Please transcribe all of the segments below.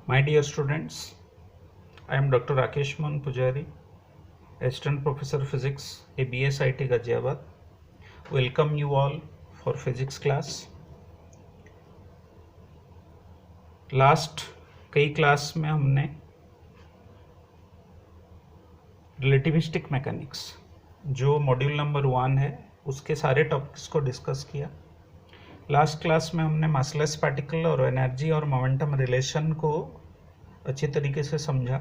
My dear students, I am Dr. Rakesh Mohan Pujari, Assistant Professor Physics, ABS IT Ghaziabad. Welcome you all for physics class. Last कई class में हमने relativistic mechanics जो module number 1 है उसके सारे topics को discuss किया। Last class में हमने मासलेस पार्टिकल और एनर्जी और मोमेंटम रिलेशन को अच्छी तरीके से समझा।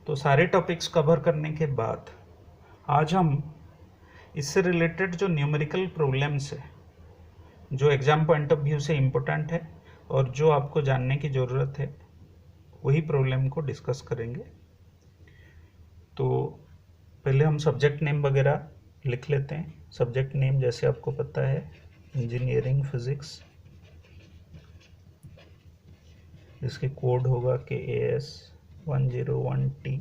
तो सारे टॉपिक्स कवर करने के बाद आज हम इससे रिलेटेड जो न्यूमेरिकल प्रॉब्लम्स है जो एग्ज़ाम पॉइंट ऑफ व्यू से इम्पोर्टेंट है और जो आपको जानने की ज़रूरत है वही प्रॉब्लम को डिस्कस करेंगे। तो पहले हम सब्जेक्ट नेम वगैरह लिख लेते हैं। सब्जेक्ट नेम जैसे आपको पता है इंजीनियरिंग फिज़िक्स, इसके कोड होगा KAS 101T।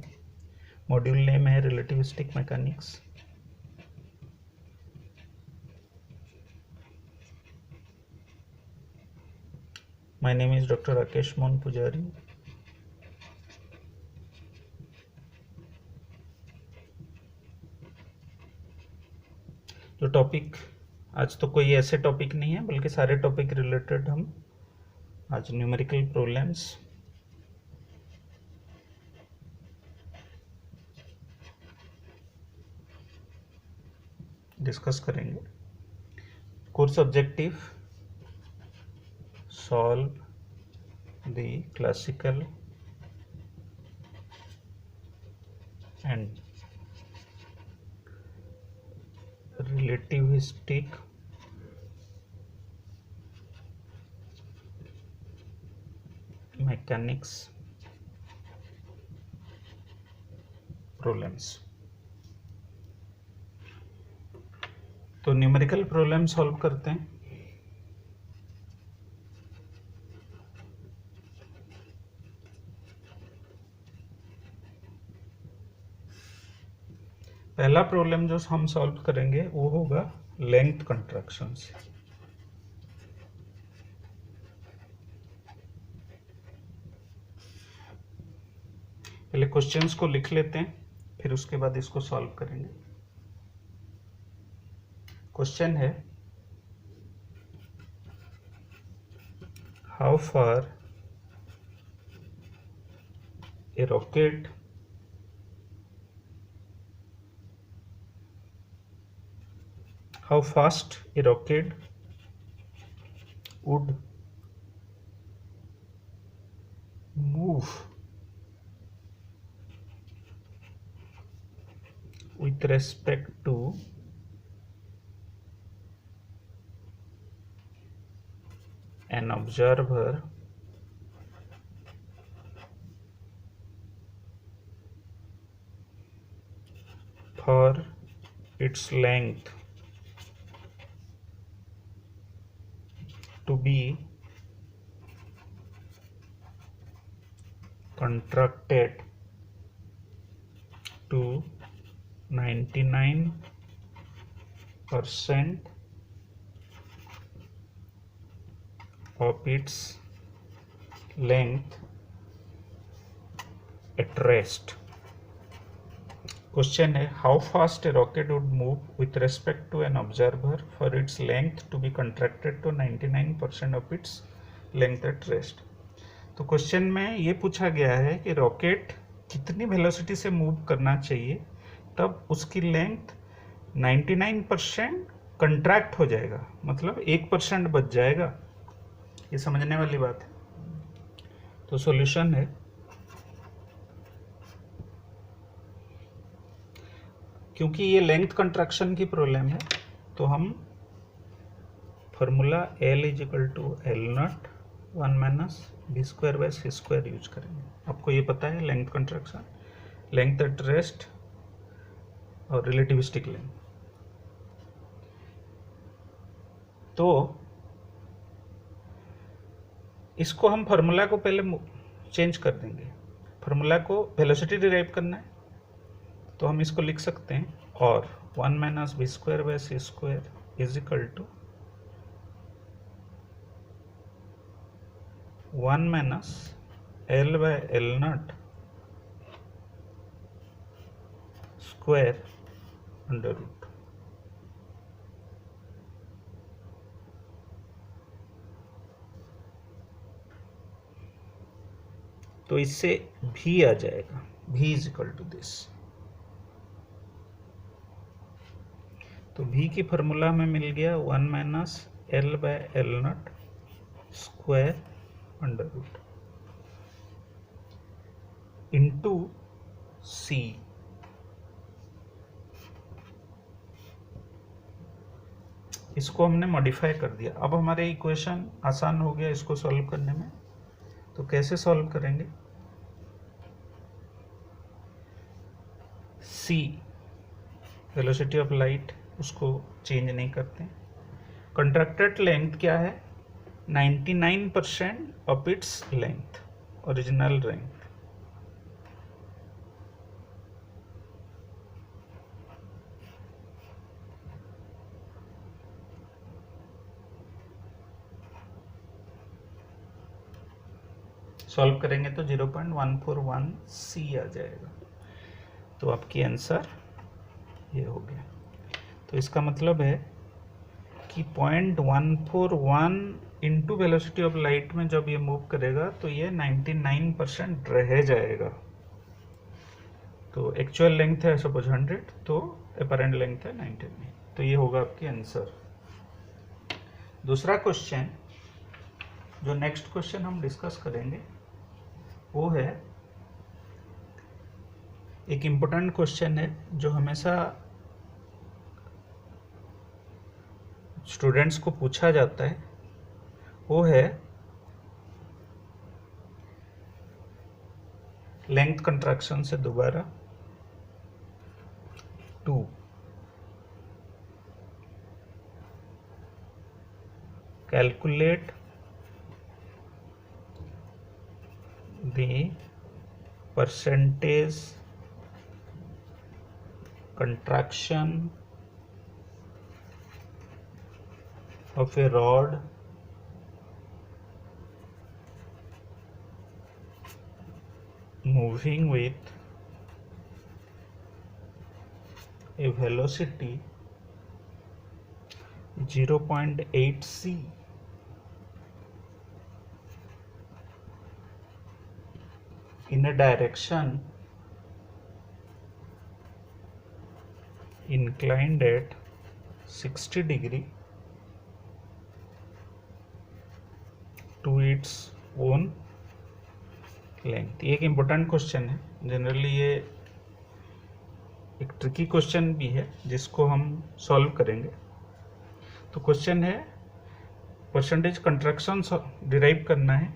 मॉड्यूल नेम है relativistic mechanics. My name is Dr. Rakesh Mohan Pujari. जो टॉपिक आज तो कोई ऐसे टॉपिक नहीं है बल्कि सारे टॉपिक रिलेटेड हम आज न्यूमेरिकल प्रॉब्लम्स डिस्कस करेंगे। Course objective solve the classical and relativistic mechanics problems। तो न्यूमेरिकल प्रॉब्लम सॉल्व करते हैं। पहला प्रॉब्लम जो हम सॉल्व करेंगे वो होगा लेंथ कंट्रैक्शन से। पहले क्वेश्चंस को लिख लेते हैं फिर उसके बाद इसको सॉल्व करेंगे। क्वेश्चन है how far A rocket how fast a rocket would move with respect to an observer for its length to be contracted to 99% of its length at rest। Question है how fast a rocket would move with respect to an observer for its length to be contracted to 99% of its length at rest. तो question में ये पूछा गया है कि rocket कितनी velocity से मूव करना चाहिए तब उसकी लेंथ 99% कंट्रैक्ट हो जाएगा, मतलब 1% बच जाएगा। ये समझने वाली बात है। तो सॉल्यूशन है क्योंकि ये लेंथ कंट्रैक्शन की प्रॉब्लम है तो हम formula L = L0 1 - v²/c² use करेंगे। आपको ये पता है length contraction, length at rest और रिलेटिविस्टिक लेंथ। तो इसको हम फार्मूला को पहले चेंज कर देंगे। फार्मूला को वेलोसिटी डिराइव करना है तो हम इसको लिख सकते हैं और 1 - v²/c² = 1 - L by L not square under root. तो इससे भी आ जाएगा, v is equal to this. तो v की फार्मूला हमें मिल गया 1 minus L by L not square under root into C. इसको हमने मॉडिफाई कर दिया। अब हमारे इक्वेशन आसान हो गया इसको सॉल्व करने में। तो कैसे सॉल्व करेंगे? सी वेलोसिटी ऑफ लाइट, उसको चेंज नहीं करते। कंट्रैक्टेड लेंथ क्या है? 99% of its length, original length. Solve करेंगे तो 0.141 सी आ जाएगा। तो आपकी आंसर ये हो गया। तो इसका मतलब है कि 0.141 इंटू वेलोसिटी ऑफ लाइट में जब ये मूव करेगा तो ये 99% रह जाएगा। तो एक्चुअल लेंथ है सपोज 100, तो अपरेंट लेंथ है 99। तो ये होगा आपकी आंसर। दूसरा क्वेश्चन, जो नेक्स्ट क्वेश्चन हम डिस्कस करेंगे वो है एक इम्पोर्टेंट क्वेश्चन है जो हमेशा स्टूडेंट्स को पूछा जाता है। वो है लेंथ कंट्रैक्शन से दोबारा 2 calculate the percentage contraction of a rod moving with a velocity 0.8 c in a direction inclined at 60 degree to its own length। ये एक इम्पोर्टेंट क्वेश्चन है। जनरली ये एक ट्रिकी क्वेश्चन भी है जिसको हम सॉल्व करेंगे। तो क्वेश्चन है परसेंटेज कंट्रैक्शन डिराइव करना है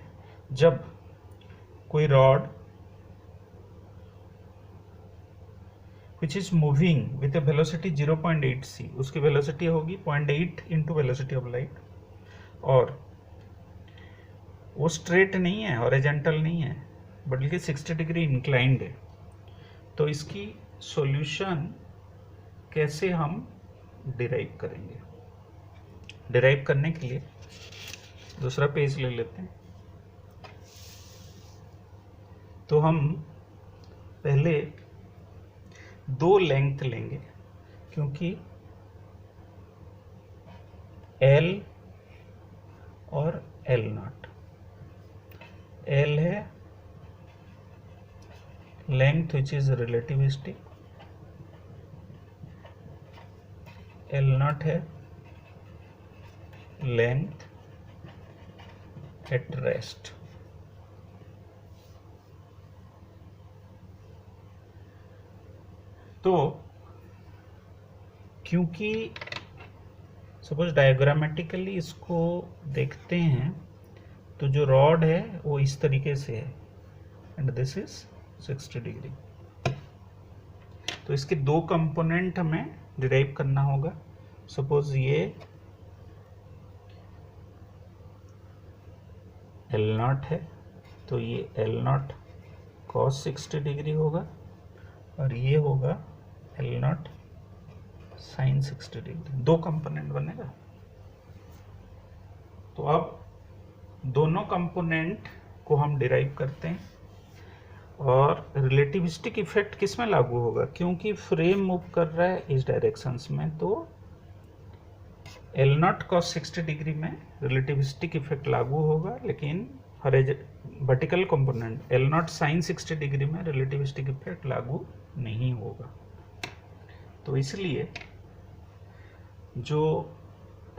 जब कोई rod which is moving with a velocity 0.8 c, उसकी वेलोसिटी होगी 0.8 इंटू वेलोसिटी ऑफ लाइट, और वो स्ट्रेट नहीं है, हॉरिजॉन्टल नहीं है, बल्कि 60 डिग्री इंक्लाइंड है। तो इसकी सॉल्यूशन कैसे हम डिराइव करेंगे? डिराइव करने के लिए दूसरा पेज ले लेते हैं। तो हम पहले 2 लेंथ लेंगे, क्योंकि L और L नॉट। L है length which is relativistic, L not है लेंथ एट रेस्ट। तो क्योंकि सपोज डायग्रामेटिकली इसको देखते हैं तो जो रॉड है वो इस तरीके से है एंड दिस इज 60 डिग्री। तो इसके 2 कंपोनेंट हमें डिराइव करना होगा। सपोज ये L नॉट है, तो ये L नॉट cos 60 डिग्री होगा, और ये होगा L not sin 60 degree. 2 component बनेगा। तो अब दोनों कंपोनेंट को हम डिराइव करते हैं। और रिलेटिविस्टिक इफेक्ट किस में लागू होगा, क्योंकि फ्रेम मूव कर रहा है इस डायरेक्शंस में, तो एल नॉट कॉस 60 डिग्री में रिलेटिविस्टिक इफेक्ट लागू होगा, लेकिन vertical component L not sine 60 degree में रिलेटिविस्टिक इफेक्ट लागू नहीं होगा। तो इसलिए जो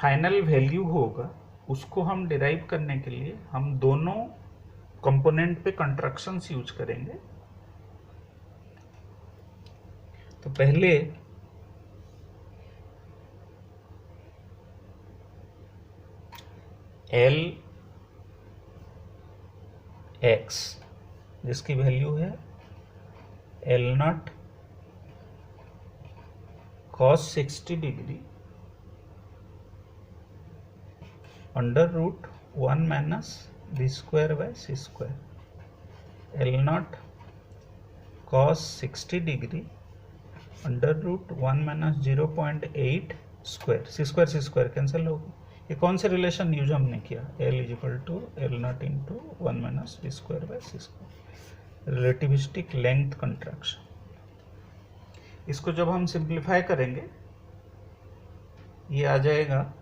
फाइनल वैल्यू होगा उसको हम डिराइव करने के लिए हम दोनों कंपोनेंट पे कंट्रैक्शंस यूज करेंगे। तो पहले एल एक्स जिसकी वैल्यू है L naught cos 60 degree under root 1 minus b square by c square, L naught cos 60 degree under root 1 minus 0.8 square, c square cancel होगा। ये कौन से रिलेशन यूज हमने किया, L is equal to L naught into 1 minus b square by c square, relativistic length contraction. इसको जब हम simplify करेंगे ये आ जाएगा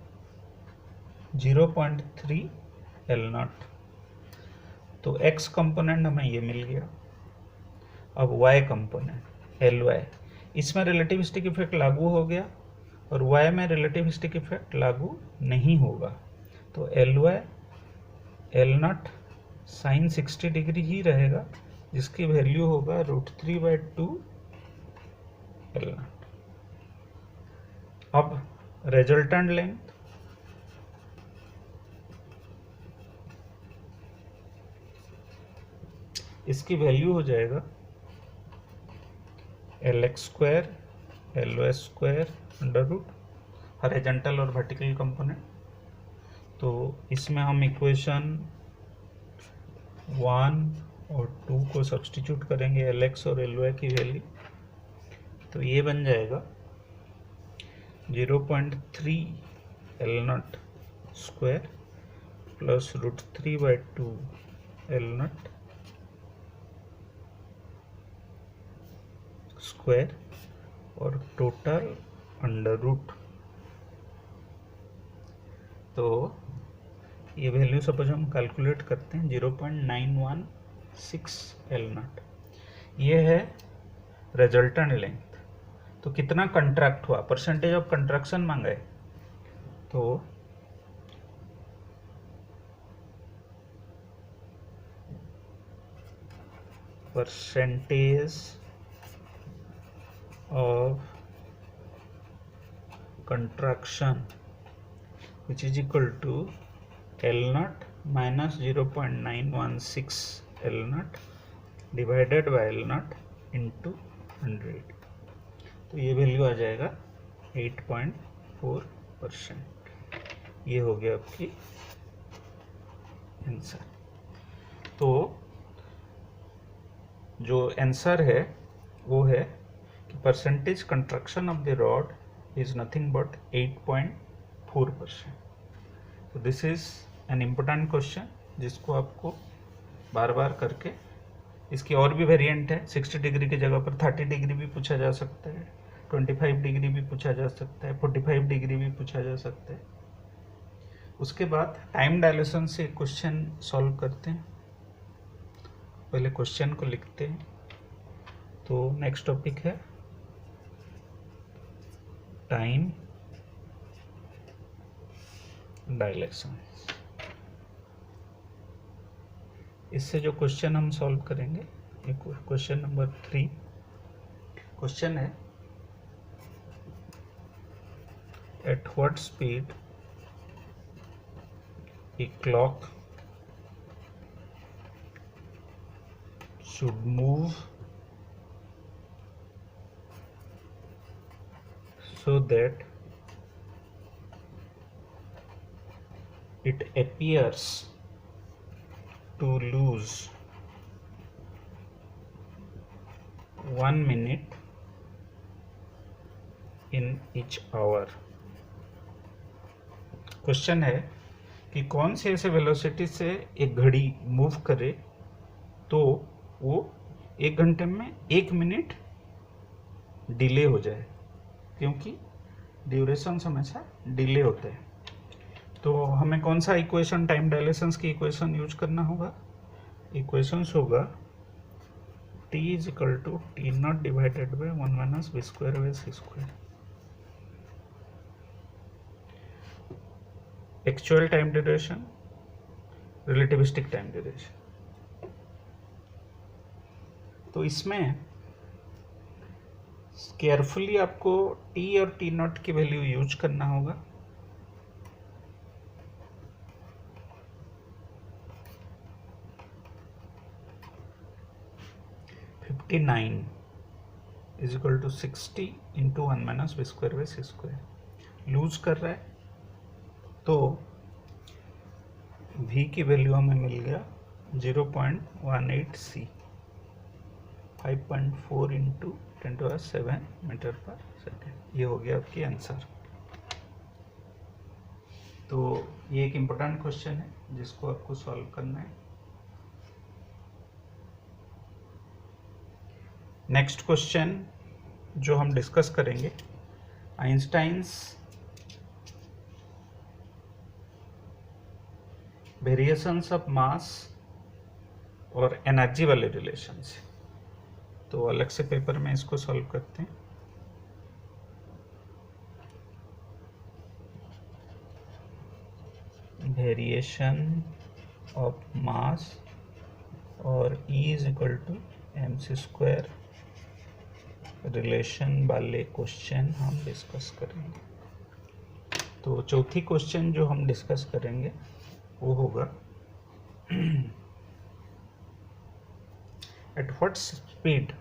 0.3 एल नॉट। तो x कंपोनेंट हमें ये मिल गया। अब y कंपोनेंट एल वाई, इसमें रिलेटिविस्टिक इफेक्ट लागू हो गया और y में रिलेटिविस्टिक इफेक्ट लागू नहीं होगा। तो L Y L not sine 60 degree ही रहेगा, जिसकी वैल्यू होगा √3/2 एल नॉट। अब रिजल्टेंट लेंथ इसकी वैल्यू हो जाएगा L X square L Y square under root horizontal और वर्टिकल कंपोनेंट। तो इसमें हम इक्वेशन 1 और 2 को सब्स्टिट्यूट करेंगे, एल एक्स और एल वाई की वैल्यू। तो ये बन जाएगा 0.3 L not square plus √3/2 L not square और टोटल अंडर रूट। तो ये वैल्यू सपोज हम कैलकुलेट करते हैं 0.916 एल नॉट। ये है रिजल्टेंट लेंथ। तो कितना कंट्रैक्ट हुआ, परसेंटेज ऑफ कंट्रैक्शन मांगा है, तो percentage of contraction which is equal to L naught minus 0.916 L naught divided by L naught into 100। तो ये वैल्यू आ जाएगा 8.4%। ये हो गया आपकी आंसर। तो जो आंसर है वो है कि percentage contraction of the rod is nothing but 8.4%। तो this is an important question जिसको आपको बार बार करके, इसकी और भी वेरिएंट है, 60 डिग्री की जगह पर 30 डिग्री भी पूछा जा सकता है, 25 डिग्री भी पूछा जा सकता है, 45 डिग्री भी पूछा जा सकता है। उसके बाद टाइम डायलेशन से क्वेश्चन सॉल्व करते हैं। पहले क्वेश्चन को लिखते हैं। तो नेक्स्ट टॉपिक है टाइम डायलेक्शन। इससे जो क्वेश्चन हम सॉल्व करेंगे, क्वेश्चन नंबर 3 क्वेश्चन है, at what speed a clock should move so that it appears to lose 1 minute in each hour। Question है कि कौन से ऐसे वेलोसिटी से एक घड़ी मूव करे तो वो 1 घंटे में 1 मिनट डिले हो जाए, क्योंकि ड्यूरेशन हमेशा डिले होता है। तो हमें कौन सा इक्वेशन, टाइम डायलेशंस की इक्वेशन यूज करना होगा? इक्वेशंस होगा t is equal to t naught divided by 1 minus v square by c square. Actual time duration, relativistic time duration. तो इसमें केयरफुली आपको t और t नॉट की वैल्यू यूज करना होगा। (59) is equal to 60 into 1 minus v square by c square. Lose कर रहा है तो v की वैल्यू हमें मिल गया 0.18 c, 5.4 इंटू 10⁷ मीटर पर सेकेंड। ये हो गया आपकी आंसर। तो ये एक इम्पोर्टेंट क्वेश्चन है जिसको आपको सॉल्व करना है। नेक्स्ट क्वेश्चन जो हम डिस्कस करेंगे, आइंस्टाइन्स वेरिएशंस ऑफ मास और एनर्जी वाले रिलेशंस। तो अलग से पेपर में इसको सॉल्व करते हैं। वेरिएशन ऑफ मास और E is equal to mc² relation वाले क्वेश्चन हम डिस्कस करेंगे। तो चौथी क्वेश्चन जो हम डिस्कस करेंगे वो होगा at what speed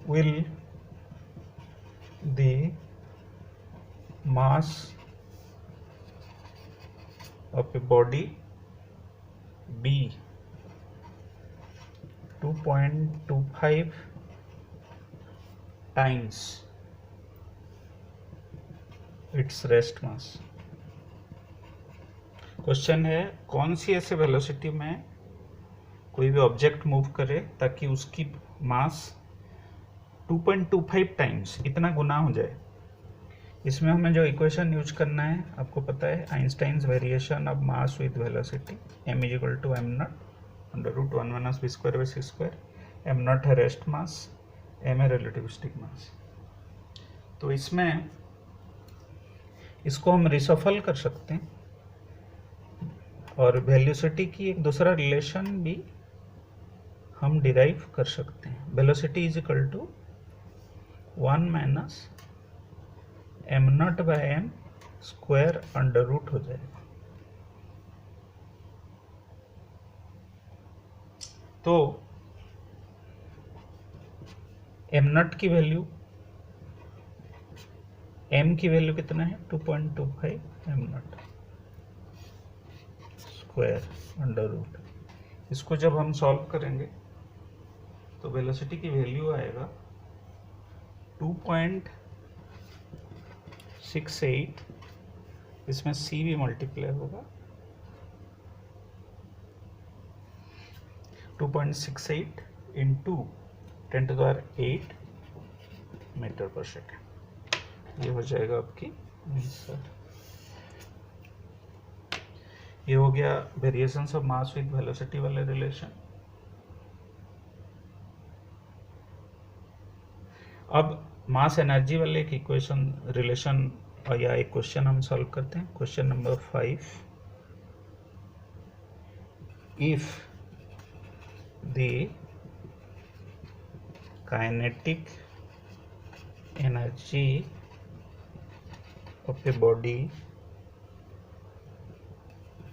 will the mass of a body be 2.25 times its rest mass। Question है कौन सी ऐसे वेलोसिटी में कोई भी ऑब्जेक्ट मूव करे ताकि उसकी मास 2.25 टाइम्स इतना गुना हो जाए। इसमें हमें जो इक्वेशन यूज करना है आपको पता है, Einstein's variation of mass with velocity m is equal to m naught under root 1 minus v square by c square. m naught है रेस्ट मास, m है रिलेटिविस्टिक मास। तो इसमें इसको हम रिसफल कर सकते हैं और वेलोसिटी की एक दूसरा रिलेशन भी हम डिराइव कर सकते हैं। Velocity is equal to 1 minus m naught by m square under root हो जाएगा। तो m नॉट की वैल्यू, m की वैल्यू कितना है 2.25 m naught square under root. इसको जब हम सॉल्व करेंगे तो वेलोसिटी की वैल्यू आएगा 2.68, इसमें c भी मल्टीप्लाई होगा 2.68 इंटू 10⁸ मीटर पर सेकेंड। ये हो जाएगा आपकी आंसर। ये हो गया variations of mass with velocity वाले रिलेशन। अब मास एनर्जी वाले एक इक्वेशन रिलेशन या एक क्वेश्चन हम सॉल्व करते हैं। Question number 5, if the kinetic energy of a body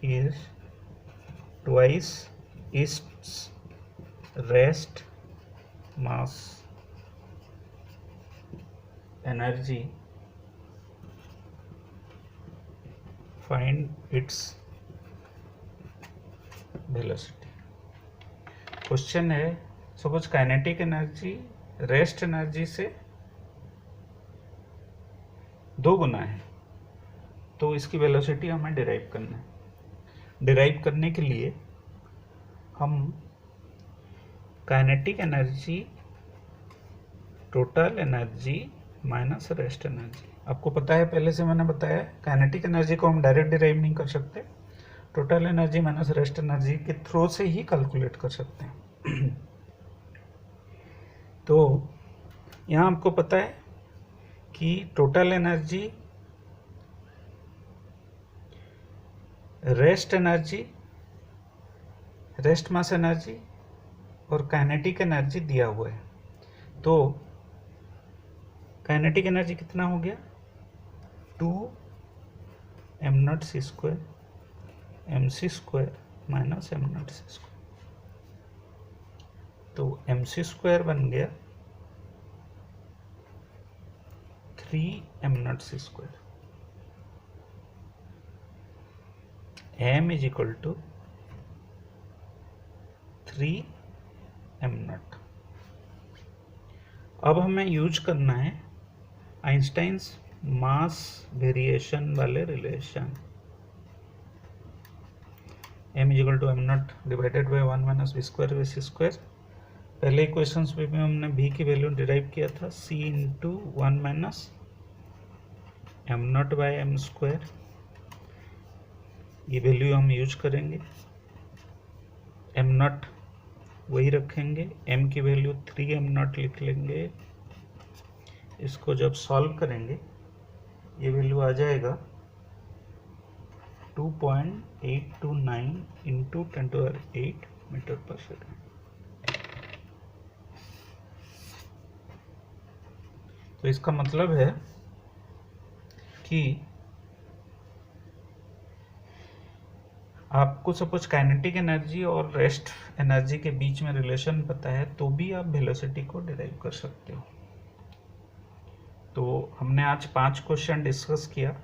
is twice its rest mass energy, find its velocity। Question है suppose kinetic energy rest energy से 2 गुना है, तो इसकी वेलोसिटी हमें डिराइव करना है। डिराइव करने के लिए हम kinetic energy, total energy minus rest energy, आपको पता है पहले से मैंने बताया, काइनेटिक एनर्जी को हम डायरेक्ट डिराइव नहीं कर सकते, total energy minus rest energy के थ्रू से ही कैलकुलेट कर सकते हैं। तो यहाँ आपको पता है कि total energy, rest energy, rest mass energy और काइनेटिक एनर्जी दिया हुआ है। तो काइनेटिक एनर्जी कितना हो गया, 2m0c² mc² माइनस m0c², तो mc² बन गया 3m0c²। m is equal to 3m0। अब हमें यूज करना है आइंस्टाइन्स मास वेरिएशन वाले relation, m is equal to m0 divided by 1 minus v²/c²। पहले इक्वेशंस में हमने v की वैल्यू डिराइव किया था, c into 1 minus m0 by m², ये वैल्यू हम यूज करेंगे। m0 वही रखेंगे, m की वैल्यू 3m0 लिख लेंगे। इसको जब सॉल्व करेंगे ये वैल्यू आ जाएगा 2.829 इंटू 10⁸ मीटर पर सेकेंड। तो इसका मतलब है कि आपको सपोज काइनेटिक एनर्जी और रेस्ट एनर्जी के बीच में रिलेशन पता है तो भी आप वेलोसिटी को डिराइव कर सकते हो। तो हमने आज 5 क्वेश्चन डिस्कस किया,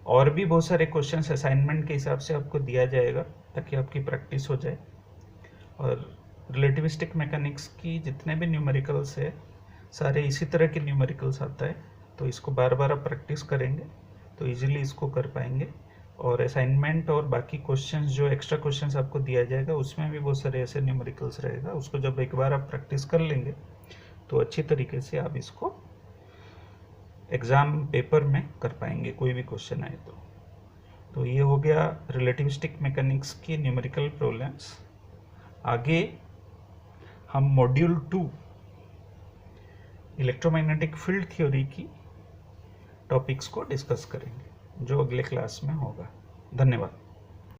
और भी बहुत सारे क्वेश्चंस असाइनमेंट के हिसाब से आपको दिया जाएगा ताकि आपकी प्रैक्टिस हो जाए। और रिलेटिविस्टिक मैकेनिक्स की जितने भी न्यूमेरिकल्स है सारे इसी तरह के न्यूमेरिकल्स आता है, तो इसको बार बार आप प्रैक्टिस करेंगे तो इजीली इसको कर पाएंगे। और असाइनमेंट और बाकी क्वेश्चंस जो एक्स्ट्रा क्वेश्चंस आपको दिया जाएगा उसमें भी बहुत सारे ऐसे न्यूमेरिकल्स रहेगा, उसको जब एक बार आप प्रैक्टिस कर लेंगे तो अच्छी तरीके से आप इसको एग्ज़ाम पेपर में कर पाएंगे, कोई भी क्वेश्चन आए तो ये हो गया रिलेटिविस्टिक मैकेनिक्स की न्यूमेरिकल प्रॉब्लम्स। आगे हम मॉड्यूल 2 इलेक्ट्रोमैग्नेटिक फील्ड थ्योरी की टॉपिक्स को डिस्कस करेंगे जो अगले क्लास में होगा। धन्यवाद।